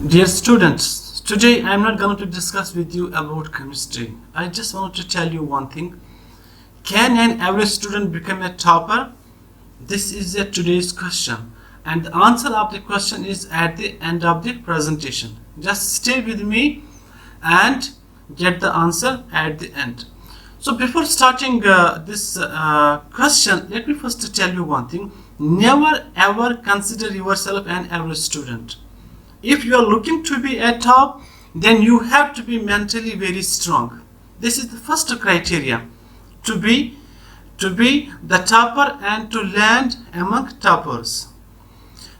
Dear students, today I am not going to discuss with you about chemistry. I just want to tell you one thing. Can an average student become a topper? This is today's question, and the answer of the question is at the end of the presentation. Just stay with me and get the answer at the end. So before starting this question, let me first tell you one thing. Never ever consider yourself an average student. If you are looking to be at top, then you have to be mentally very strong. This is the first criteria to be the topper and to land among toppers.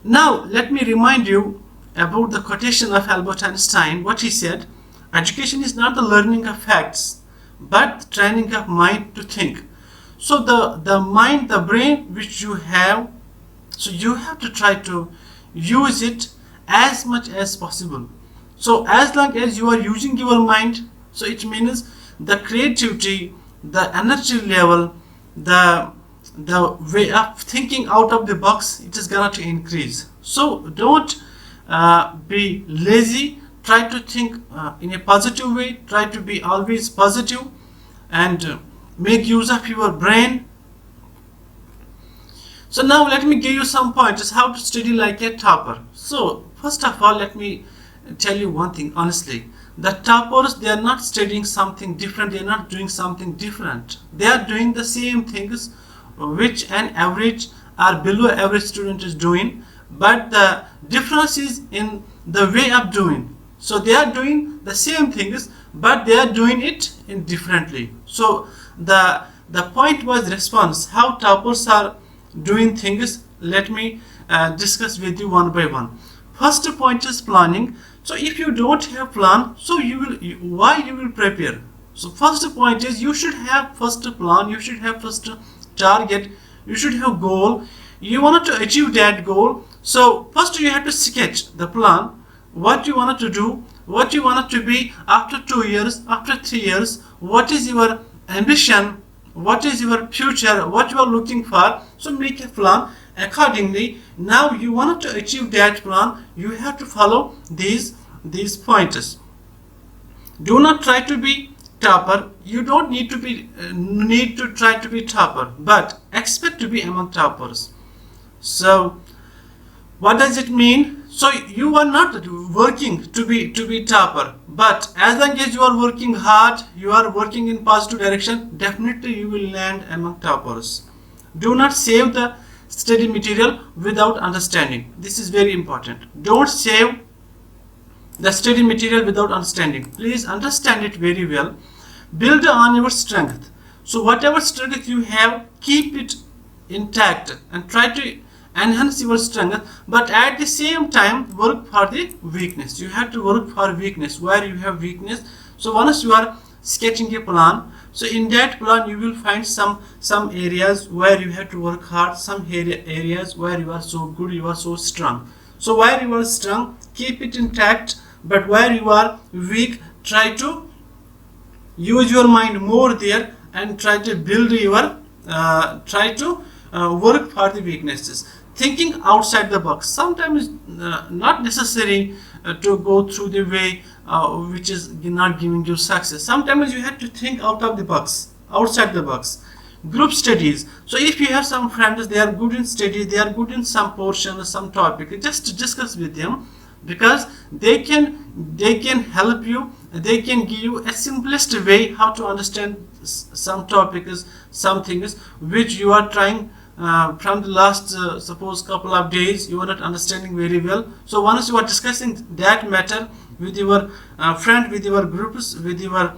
Now let me remind you about the quotation of Albert Einstein. What he said: education is not the learning of facts, but the training of mind to think. So the mind, the brain which you have, so you have to try to use it as much as possible. So as long as you are using your mind, so it means the creativity, the energy level, the way of thinking out of the box, it is gonna to increase. So don't be lazy. Try to think in a positive way. Try to be always positive and make use of your brain. So now let me give you some pointers how to study like a topper. So first of all, let me tell you one thing honestly. The toppers, they are not studying something different. They are not doing something different. They are doing the same things which an average or below average student is doing, but the difference is in the way of doing. So they are doing the same things, but they are doing it in differently. So the point was response, how toppers are doing things. Let me discuss with you one by one. First point is planning. So if you don't have plan, so why you will prepare? So first point is you should have first plan, you should have first target, you should have goal. You wanted to achieve that goal. So first you have to sketch the plan, what you wanted to do, what you wanted to be after 2 years, after 3 years, what is your ambition, what is your future, what you are looking for. So make a plan accordingly. Now you want to achieve that plan, you have to follow these pointers. Do not try to be topper. You don't need to try to be topper, but expect to be among toppers. So what does it mean? So you are not working to be topper, but as long as you are working hard, you are working in positive direction, definitely you will land among toppers. Do not save the study material without understanding. This is very important. Don't save the study material without understanding. Please understand it very well. Build on your strength. So whatever strength you have, keep it intact and try to enhance your strength, but at the same time work for the weakness. You have to work for weakness where you have weakness. So once you are sketching a plan, so in that plan you will find some areas where you have to work hard, some areas where you are so good, you are so strong. So where you are strong, keep it intact, but where you are weak, try to use your mind more there and try to build your work for the weaknesses. Thinking outside the box. Sometimes not necessary to go through the way which is not giving you success. Sometimes you have to think out of the box, outside the box. Group studies. So if you have some friends, they are good in studies, they are good in some portion, some topic, just to discuss with them, because they can help you. They can give you a simplest way how to understand some topics, some things which you are trying from the last suppose couple of days you are not understanding very well. So once you are discussing that matter with your friend, with your groups, with your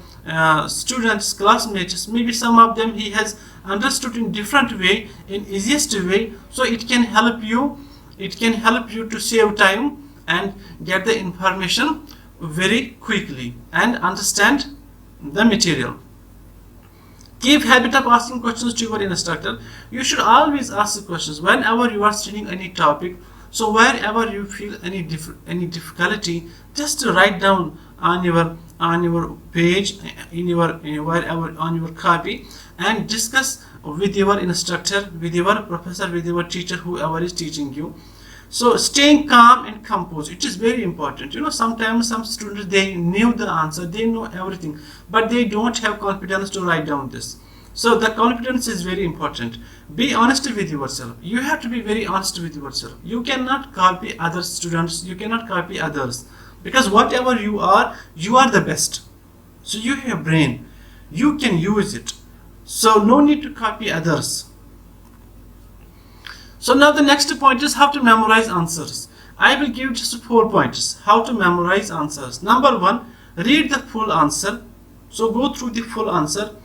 students, classmates, maybe some of them he has understood in different way, in easiest way, so it can help you to save time and get the information very quickly and understand the material. Keep habit of asking questions to your instructor. You should always ask questions whenever you are studying any topic. So wherever you feel any difficulty, just write down on your page, wherever on your copy, and discuss with your instructor, with your professor, with your teacher, whoever is teaching you. So staying calm and composed, it is very important. Sometimes some students, they knew the answer, they know everything, but they don't have confidence to write down this. So the confidence is very important. Be honest with yourself. You have to be very honest with yourself. You cannot copy other students, you cannot copy others, because whatever you are the best. So you have brain, you can use it. So no need to copy others. So now the next point is how to memorize answers. I will give just 4 points how to memorize answers. Number 1, read the full answer. So go through the full answer,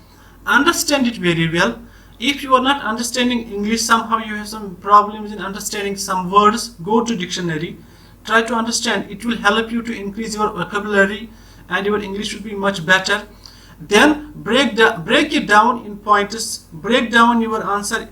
understand it very well. If you are not understanding English, somehow you have some problems in understanding some words, go to dictionary, try to understand. It will help you to increase your vocabulary and your English will be much better. Then break it down in pointers, break down your answer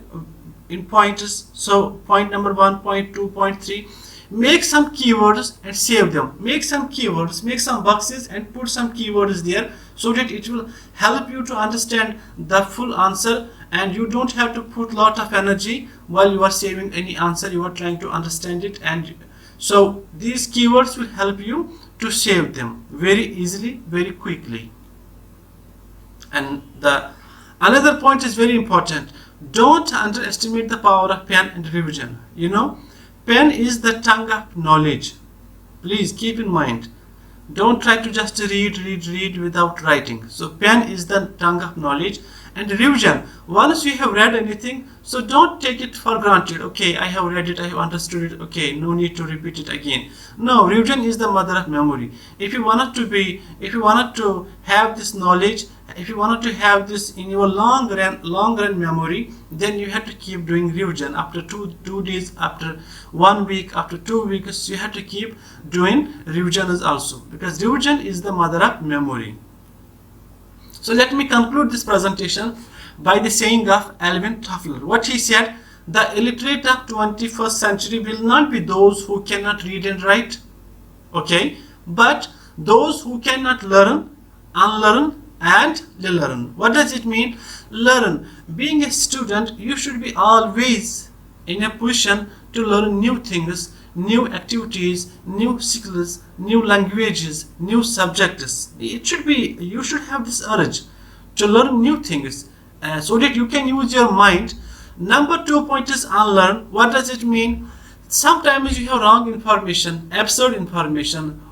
in pointers. So point number 1, point 2, point 3. Make some keywords and save them. Make some keywords, make some boxes and put some keywords there, so that it will help you to understand the full answer, and you don't have to put lot of energy while you are saving any answer. You are trying to understand it, and so these keywords will help you to save them very easily, very quickly. And the another point is very important. Don't underestimate the power of pen and revision. Pen is the tongue of knowledge. Please keep in mind. Don't try to just read without writing. So pen is the tongue of knowledge. And revision, once you have read anything, so don't take it for granted. Okay, I have read it, I have understood it. Okay, no need to repeat it again. No, revision is the mother of memory. If you wanted to have this knowledge, if you wanted to have this in your long run memory, then you have to keep doing revision. After two days, after 1 week, after 2 weeks, you have to keep doing revisions also, because revision is the mother of memory. So let me conclude this presentation by the saying of Alvin Toffler. What he said: the illiterate of 21st century will not be those who cannot read and write, okay, but those who cannot learn, unlearn and relearn. What does it mean? Learn. Being a student, you should be always in a position to learn new things, new activities, new skills, new languages, new subjects. You should have this urge to learn new things, so that you can use your mind. Number 2 point is unlearn. What does it mean? Sometimes you have wrong information, absurd information.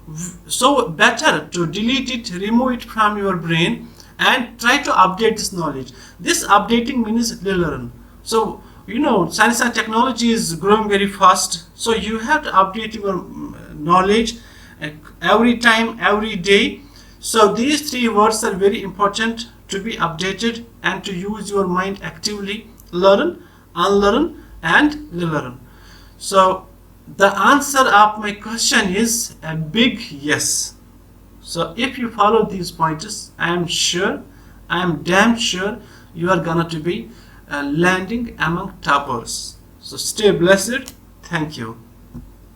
So better to delete it, remove it from your brain, and try to update this knowledge. This updating means relearn. So science and technology is growing very fast, so you have to update your knowledge every time, every day. So these 3 words are very important to be updated and to use your mind actively. Learn, unlearn and relearn. So the answer of my question is a big yes. So if you follow these pointers, I am damn sure you are gonna to be landing among toppers. So stay blessed. Thank you.